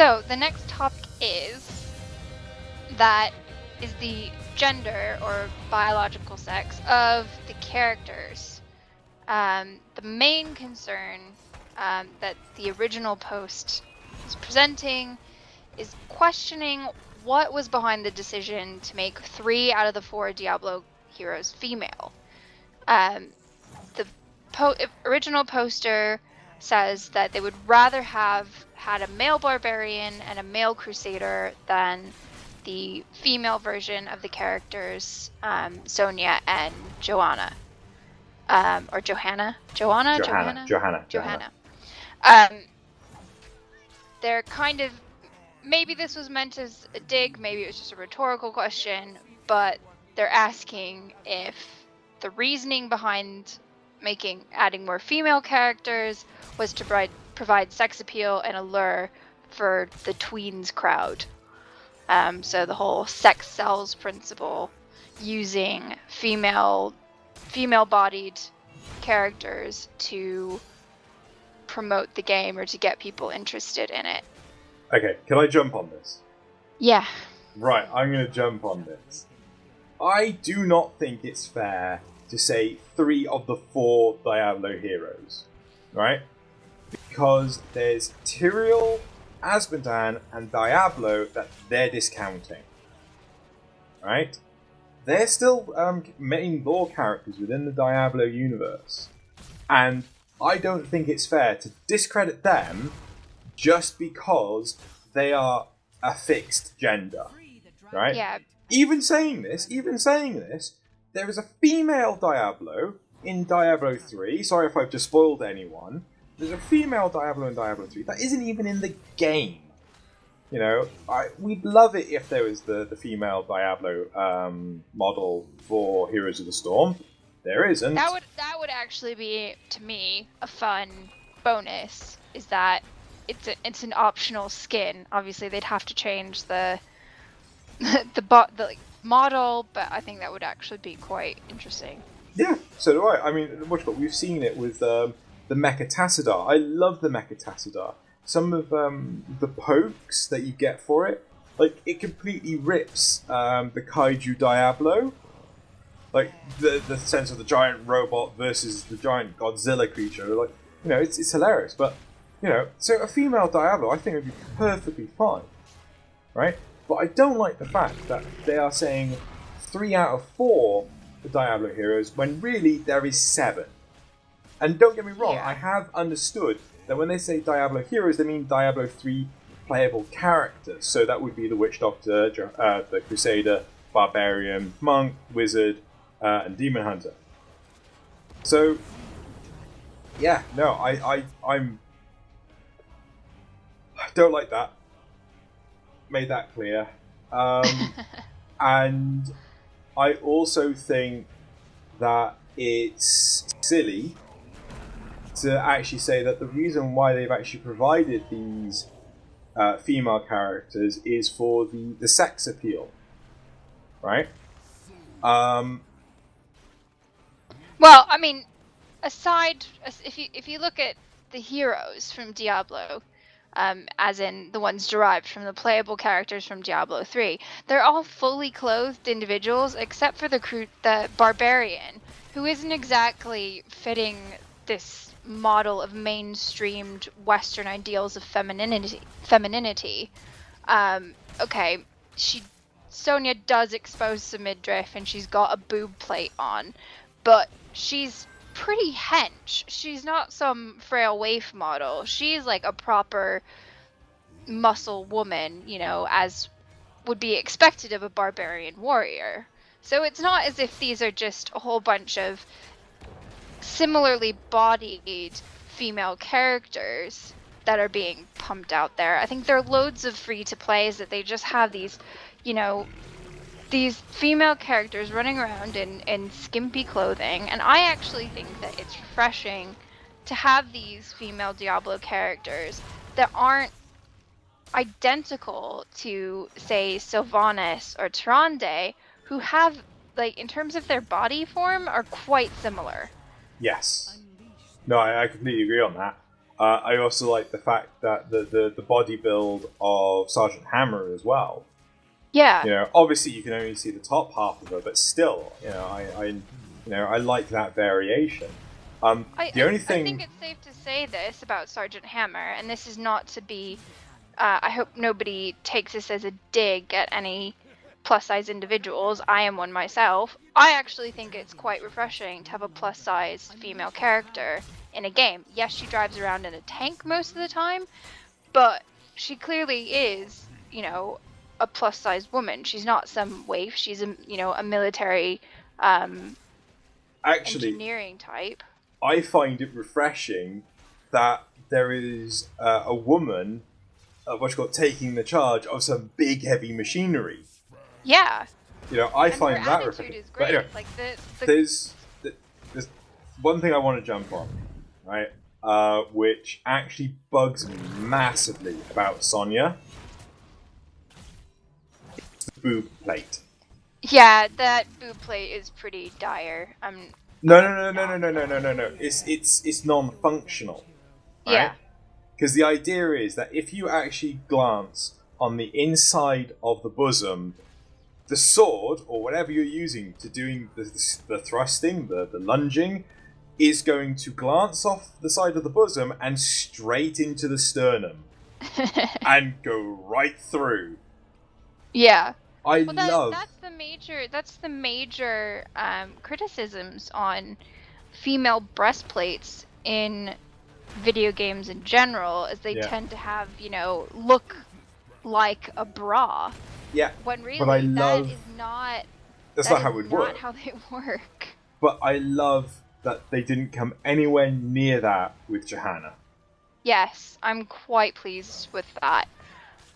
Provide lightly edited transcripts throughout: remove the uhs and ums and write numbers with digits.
So the next topic is the gender or biological sex of the characters. The main concern that the original post is presenting is questioning what was behind the decision to make 3 out of the 4 Diablo heroes female. The original poster says that they would rather have had a male barbarian and a male crusader than the female version of the characters, Sonia and Joanna. Or Johanna? Johanna. They're kind of... Maybe this was meant as a dig, maybe it was just a rhetorical question, but they're asking if the reasoning behind adding more female characters was to provide sex appeal and allure for the tweens crowd. So the whole sex sells principle, using female-bodied characters to promote the game or to get people interested in it. Okay, can I jump on this? Yeah. Right, I'm going to jump on this. I do not think it's fair to say 3 of the 4 Diablo heroes, right? Because there's Tyrael, Azmodan, and Diablo that they're discounting, right? They're still main lore characters within the Diablo universe, and I don't think it's fair to discredit them just because they are a fixed gender, right? Yeah. Even saying this, there is a female Diablo in Diablo 3. Sorry if I've just spoiled anyone. There's a female Diablo in Diablo 3 that isn't even in the game. You know, we'd love it if there was the female Diablo model for Heroes of the Storm. There isn't. That would actually be, to me, a fun bonus. Is that it's an optional skin. Obviously, they'd have to change the model, but I think that would actually be quite interesting. Yeah, so do I. I mean, we've seen it with the Mecha Tassadar. I love the Mecha Tassadar. Some of the pokes that you get for it, like, it completely rips the Kaiju Diablo. Like, the sense of the giant robot versus the giant Godzilla creature. Like, you know, it's hilarious. But, you know, so a female Diablo, I think, would be perfectly fine. Right? But I don't like the fact that they are saying 3 out of 4 the Diablo heroes, when really there is 7. And don't get me wrong, Yeah. I have understood that when they say Diablo heroes, they mean Diablo 3 playable characters. So that would be the Witch Doctor, the Crusader, Barbarian, Monk, Wizard, and Demon Hunter. So, yeah, no, I don't like that. Made that clear. And I also think that it's silly to actually say that the reason why they've actually provided these female characters is for the sex appeal, right? Well, I mean, if you look at the heroes from Diablo, as in the ones derived from the playable characters from Diablo 3, they're all fully clothed individuals except for the barbarian, who isn't exactly fitting this model of mainstreamed Western ideals of femininity. Okay, Sonia does expose some midriff and she's got a boob plate on, but she's pretty hench. She's not some frail waif model. She's like a proper muscle woman, you know, as would be expected of a barbarian warrior. So it's not as if these are just a whole bunch of similarly bodied female characters that are being pumped out there. I think there are loads of free-to-plays that they just have these, you know, these female characters running around in skimpy clothing, and I actually think that it's refreshing to have these female Diablo characters that aren't identical to, say, Sylvanas or Tyrande, who have, like, in terms of their body form, are quite similar. Yes. No, I completely agree on that. I also like the fact that the body build of Sergeant Hammer as well. Yeah. You know, obviously you can only see the top half of her, but still, you know, I like that variation. The only thing I think it's safe to say this about Sergeant Hammer, and this is not to be. I hope nobody takes this as a dig at any plus-size individuals. I am one myself. I actually think it's quite refreshing to have a plus-sized female character in a game. Yes, she drives around in a tank most of the time, but she clearly is, you know, a plus-sized woman. She's not some waif. She's a, you know, a military engineering type. I find it refreshing that there is a woman, taking the charge of some big heavy machinery. Yeah. You know, I find her that attitude refreshing. is great. Anyway, like there's one thing I want to jump on, right? Which actually bugs me massively about Sonya. It's the boob plate. Yeah, that boob plate is pretty dire. No. It's non-functional. Right? Yeah. Because the idea is that if you actually glance on the inside of the bosom, the sword, or whatever you're using to doing the thrusting, the lunging, is going to glance off the side of the bosom and straight into the sternum. And go right through. Yeah. That's the major criticisms on female breastplates in video games in general, as they tend to have, you know, look like a bra. Yeah. When really That's not how it would work. Not how they work. But I love that they didn't come anywhere near that with Johanna. Yes, I'm quite pleased with that.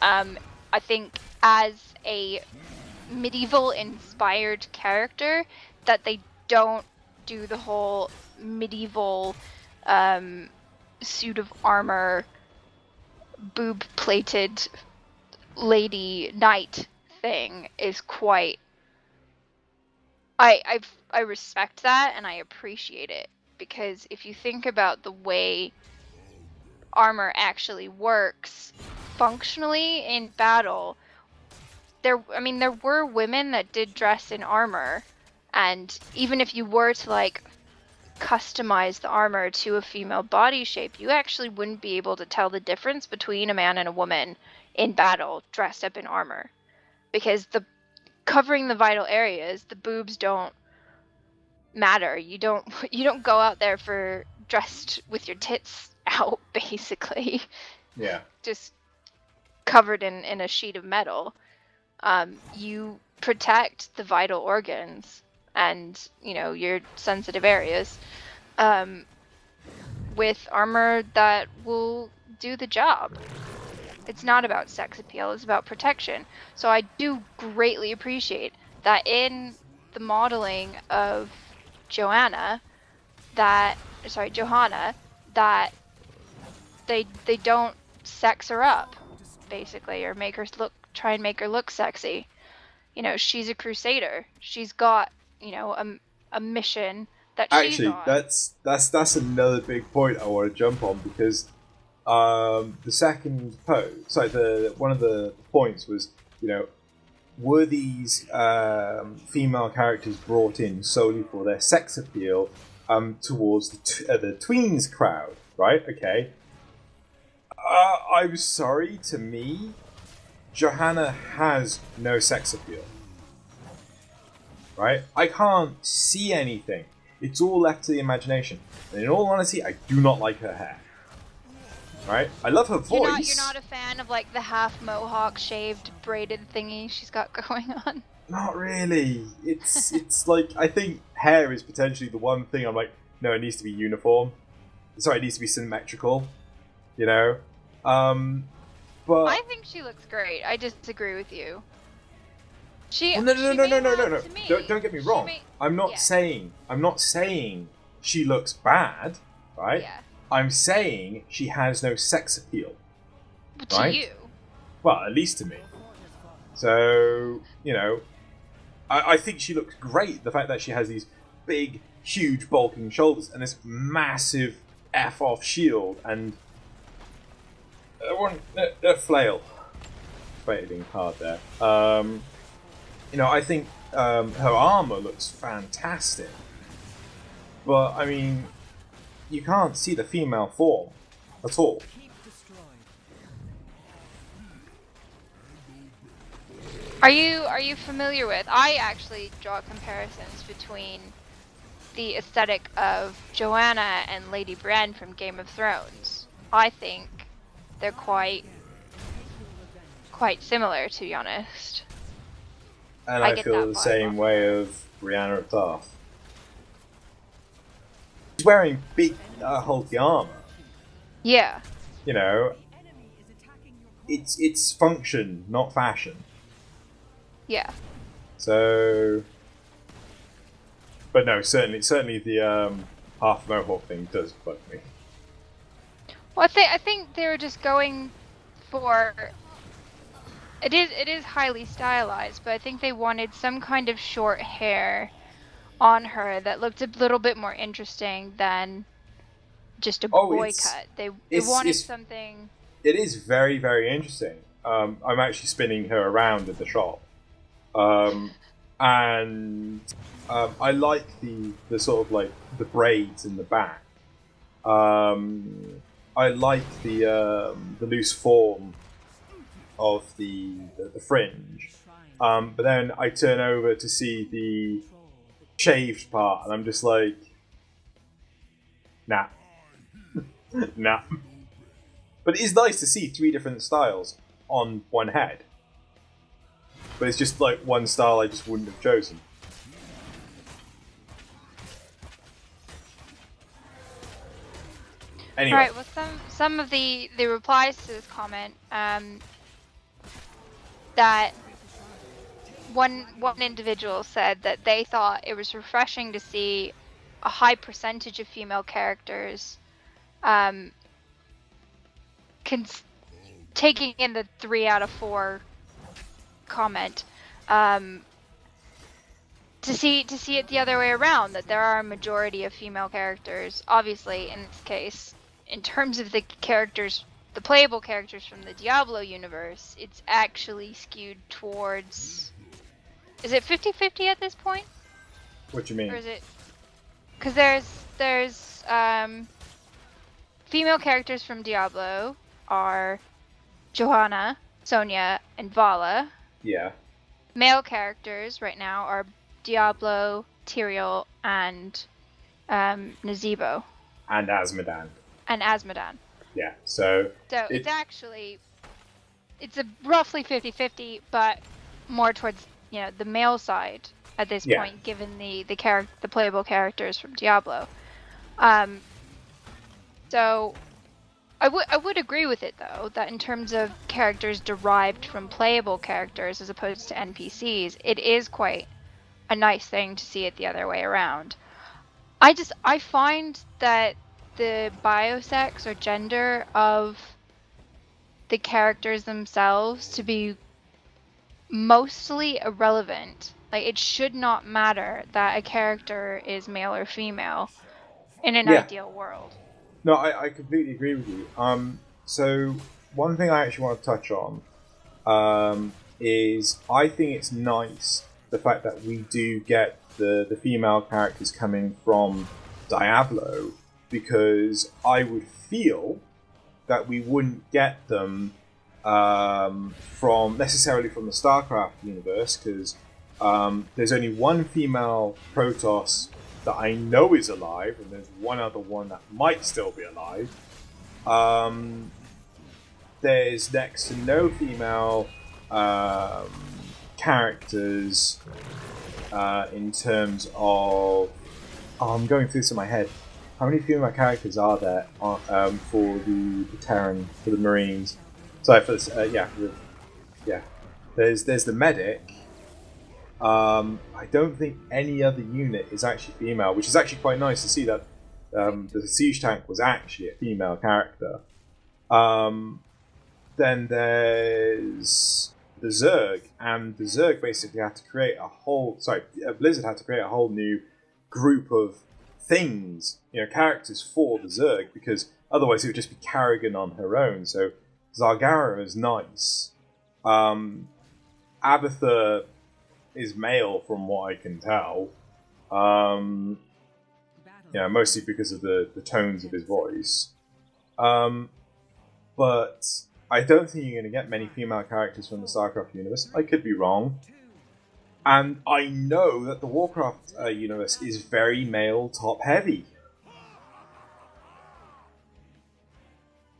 I think as a medieval-inspired character, that they don't do the whole medieval suit of armor, boob-plated lady knight thing is quite. I respect that and I appreciate it, because if you think about the way armor actually works functionally in battle, there were women that did dress in armor, and even if you were to like customize the armor to a female body shape, you actually wouldn't be able to tell the difference between a man and a woman in battle dressed up in armor, because the covering the vital areas, the boobs don't matter. You don't go out there for dressed with your tits out, basically. Yeah. Just covered in a sheet of metal. You protect the vital organs and, you know, your sensitive areas with armor that will do the job. It's not about sex appeal, it's about protection. So I do greatly appreciate that in the modeling of Johanna, that they don't sex her up, basically, or try and make her look sexy. You know, she's a crusader. She's got, you know, a mission that she's on. That's another big point I want to jump on, because the second one of the points was, you know, were these female characters brought in solely for their sex appeal towards the tweens crowd, right? Okay. I'm sorry, to me, Johanna has no sex appeal. Right? I can't see anything. It's all left to the imagination. And in all honesty, I do not like her hair. Right? I love her voice. You're not a fan of like the half mohawk shaved braided thingy she's got going on? Not really. It's like, I think hair is potentially the one thing I'm like, no, it needs to be uniform. Sorry, it needs to be symmetrical. You know? But I think she looks great. I disagree with you. No. Don't get me wrong. I'm not saying she looks bad, right? Yeah. I'm saying she has no sex appeal. But right? to you. Well, at least to me. So, you know, I think she looks great. The fact that she has these big, huge, bulking shoulders and this massive F-off shield, and, Flail. Fighting hard there. I think her armor looks fantastic, but I mean, you can't see the female form at all. Are you familiar with? I actually draw comparisons between the aesthetic of Joanna and Lady Brienne from Game of Thrones. I think they're quite similar, to be honest. And I feel the same way of Brianna of Tarth. She's wearing big, hulky armor. Yeah. You know, it's function, not fashion. Yeah. So, but no, certainly the half mohawk thing does bug me. Well, I think they were just going for. It is highly stylized, but I think they wanted some kind of short hair on her that looked a little bit more interesting than just a boy cut. They wanted something. It is very, very interesting. I'm actually spinning her around in the shop. And I like the sort of like the braids in the back. I like the loose form of the fringe. But then I turn over to see the shaved part, and I'm just like, nah. Nah. But it is nice to see 3 different styles on one head. But it's just like one style I just wouldn't have chosen. Anyway. Right. Well, some of the replies to this comment, that one individual said that they thought it was refreshing to see a high percentage of female characters, taking in the 3 out of 4 comment, to see it the other way around, that there are a majority of female characters. Obviously, in this case, in terms of the characters, the playable characters from the Diablo universe, it's actually skewed towards. Is it 50-50 at this point? What do you mean? Or is it? Because there's female characters from Diablo are Johanna, Sonya, and Vala. Yeah. Male characters right now are Diablo, Tyrael, and Nazebo. And Azmodan. Yeah, so it's actually a roughly 50-50, but more towards the male side at this point, given the playable characters from Diablo. So I would agree with it, though, that in terms of characters derived from playable characters as opposed to NPCs, it is quite a nice thing to see it the other way around. I find that the biosex or gender of the characters themselves to be mostly irrelevant. Like, it should not matter that a character is male or female in an ideal world. No, I completely agree with you. So one thing I actually want to touch on is I think it's nice the fact that we do get the female characters coming from Diablo, because I would feel that we wouldn't get them necessarily from the StarCraft universe, because there's only one female Protoss that I know is alive, and there's one other one that might still be alive. There's next to no female characters in terms of... I'm going through this in my head. How many female characters are there for the Terran, for the Marines? Sorry, for this, There's the medic. I don't think any other unit is actually female, which is actually quite nice to see that the siege tank was actually a female character. Then there's the Zerg, and the Zerg basically had to create Blizzard had to create a whole new group of things, characters for the Zerg, because otherwise it would just be Kerrigan on her own. So Zargara is nice. Abathur is male from what I can tell. Mostly because of the tones of his voice. But I don't think you're going to get many female characters from the StarCraft universe. I could be wrong. And I know that the Warcraft universe is very male top heavy.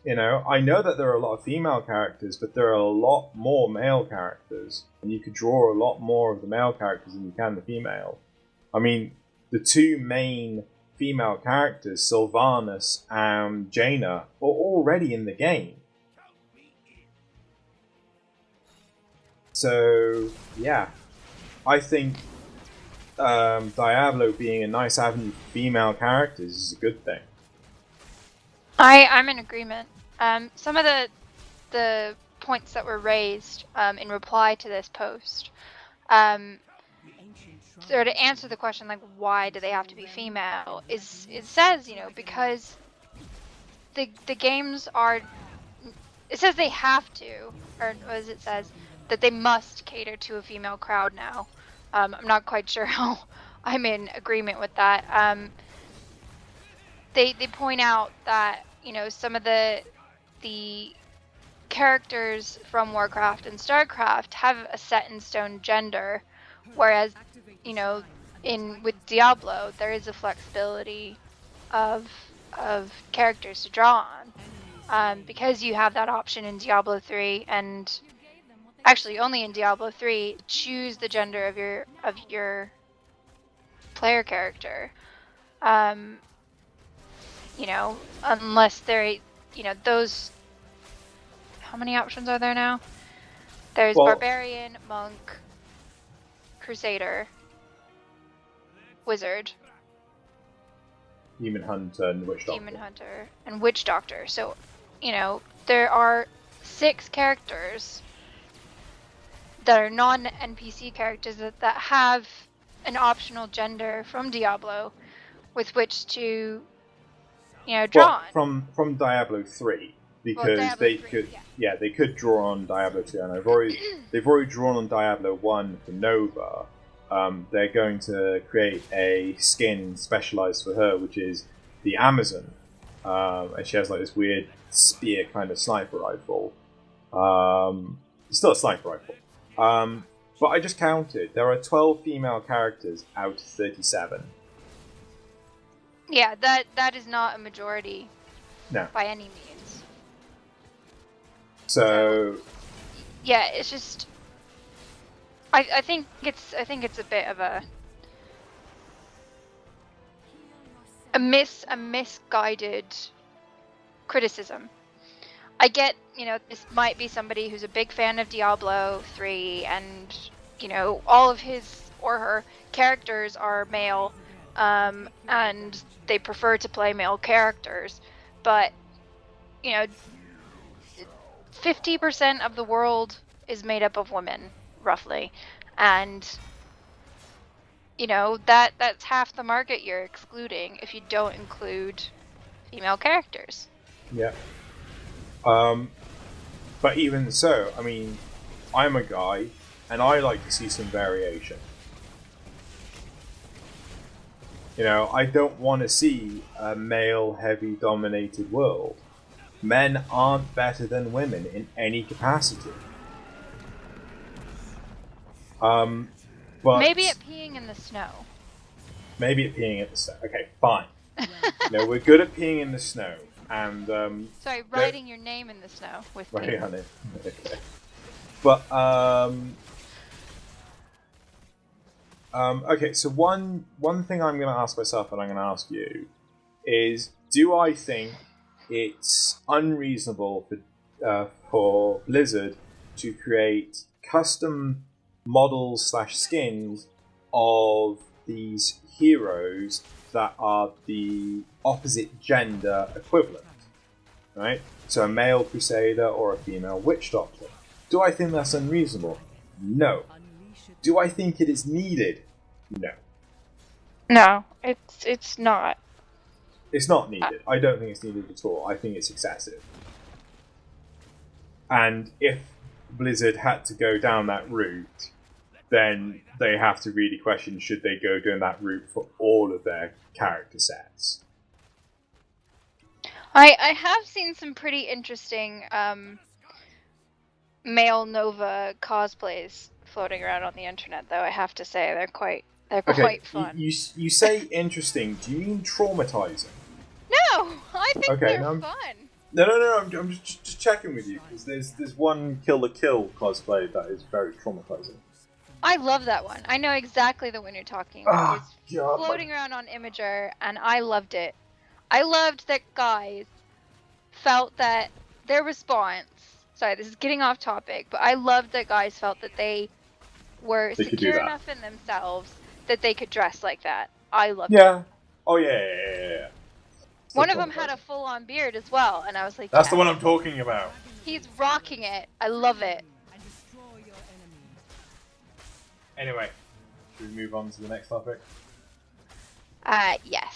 I know that there are a lot of female characters, but there are a lot more male characters. And you could draw a lot more of the male characters than you can the female. I mean, the two main female characters, Sylvanas and Jaina, are already in the game. So, yeah. I think Diablo being a nice avenue for female characters is a good thing. I'm in agreement. Some of the points that were raised in reply to this post, so to answer the question, like, why do they have to be female, it says, because the games are, it says they have to, or as it says, that they must cater to a female crowd now. I'm not quite sure how I'm in agreement with that. They point out that, some of the characters from Warcraft and StarCraft have a set in stone gender, whereas, with Diablo there is a flexibility of characters to draw on, because you have that option in Diablo 3, and actually only in Diablo 3, choose the gender of your player character. Unless they're, those. How many options are there now? There's Barbarian, Monk, Crusader, Wizard, Demon Hunter, and Witch Doctor. Demon Hunter, and Witch Doctor. So, there are 6 characters that are non-NPC characters that have an optional gender from Diablo with which to, draw on. From Diablo 3, because Diablo they 3, could, they could draw on Diablo 2, and they've already drawn on Diablo 1 for Nova. They're going to create a skin specialized for her, which is the Amazon, and she has like this weird spear kind of sniper rifle. It's still a sniper rifle. But I just counted. There are 12 female characters out of 37. Yeah, that is not a majority. No. By any means. So yeah, it's just I think it's a bit of a misguided criticism. I get, this might be somebody who's a big fan of Diablo 3, and, all of his or her characters are male, and they prefer to play male characters. But, 50% of the world is made up of women, roughly. And, that's half the market you're excluding if you don't include female characters. Yeah. But even so, I mean, I'm a guy, and I like to see some variation. I don't want to see a male-heavy dominated world. Men aren't better than women in any capacity. But maybe at peeing in the snow. Maybe at peeing in the snow. Okay, fine. We're good at peeing in the snow. And sorry, writing your name in the snow with me. On it. Okay. But okay, so one thing I'm going to ask myself, and I'm going to ask you, is: do I think it's unreasonable for Blizzard to create custom models / skins of these heroes that are the opposite gender equivalent, right? So a male Crusader or a female Witch Doctor. Do I think that's unreasonable? No. Do I think it is needed? No. No, it's not. It's not needed. I don't think it's needed at all. I think it's excessive. And if Blizzard had to go down that route, then they have to really question, should they go down that route for all of their character sets? I have seen some pretty interesting male Nova cosplays floating around on the internet, though. I have to say they're quite quite fun. You say interesting. Do you mean traumatizing? No, I think Okay, they're no, fun. No. I'm just checking with you because there's one Kill the Kill cosplay that is very traumatizing. I love that one. I know exactly the one you're talking about. Oh, It's God, floating around on Imager, and I loved it. I loved that guys felt that their response. Sorry, this is getting off topic, but I loved that guys felt that they were secure enough in themselves that they could dress like that. I loved it. Yeah. Oh yeah. One of them had a full-on beard as well, and I was like, That's yeah, the one I'm talking about. he's rocking it. I love it. Anyway, should we move on to the next topic? Yes.